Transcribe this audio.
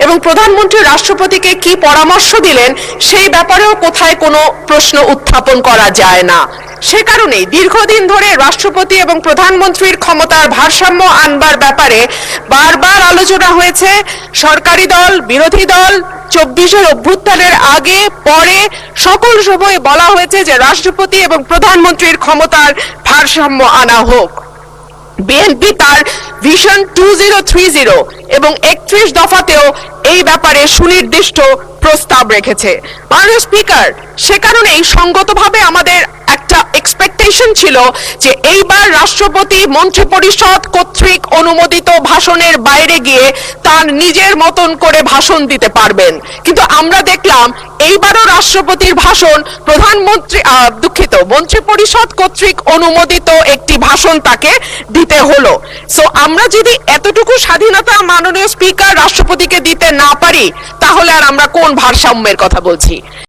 এবং প্রধানমন্ত্রী রাষ্ট্রপতিকে কি পরামর্শ দিলেন সেই ব্যাপারেও কোথায় কোনো প্রশ্ন উত্থাপন করা যায় না। সে কারণেই দীর্ঘদিন ধরে রাষ্ট্রপতি এবং প্রধানমন্ত্রীর ক্ষমতার ভারসাম্য আনবার ব্যাপারে বারবার আলোচনা হয়েছে। সরকারি দল, বিরোধী দল, 24-এর অভ্যুত্থানের আগে পরে সকল সময় বলা হয়েছে যে রাষ্ট্রপতি এবং প্রধানমন্ত্রীর ক্ষমতার ভারসাম্য আনা হোক। বিএনপি তার ভিশন 2030 এবং 31 দফাতেও এই ব্যাপারে সুনির্দিষ্ট প্রস্তাব রেখেছে। মাননীয় স্পিকার, সে কারণেই সঙ্গতভাবে আমাদের একটা এক্সপেকটেশন ছিল যে এইবার রাষ্ট্রপতি মন্ত্রিপরিষদ কর্তৃক অনুমোদিত ভাষণের বাইরে গিয়ে তার নিজের মতন করে ভাষণ দিতে পারবেন, কিন্তু আমরা দেখলাম এইবারও রাষ্ট্রপতির ভাষণ মন্ত্রিপরিষদ কর্তৃক অনুমোদিত একটি ভাষণ তাকে দিতে হলো। সো আমরা যদি এতটুকু স্বাধীনতা মাননীয় স্পিকার রাষ্ট্রপতিকে দিতে না পারি, তাহলে আর আমরা কোন ভারসাম্যের কথা বলছি?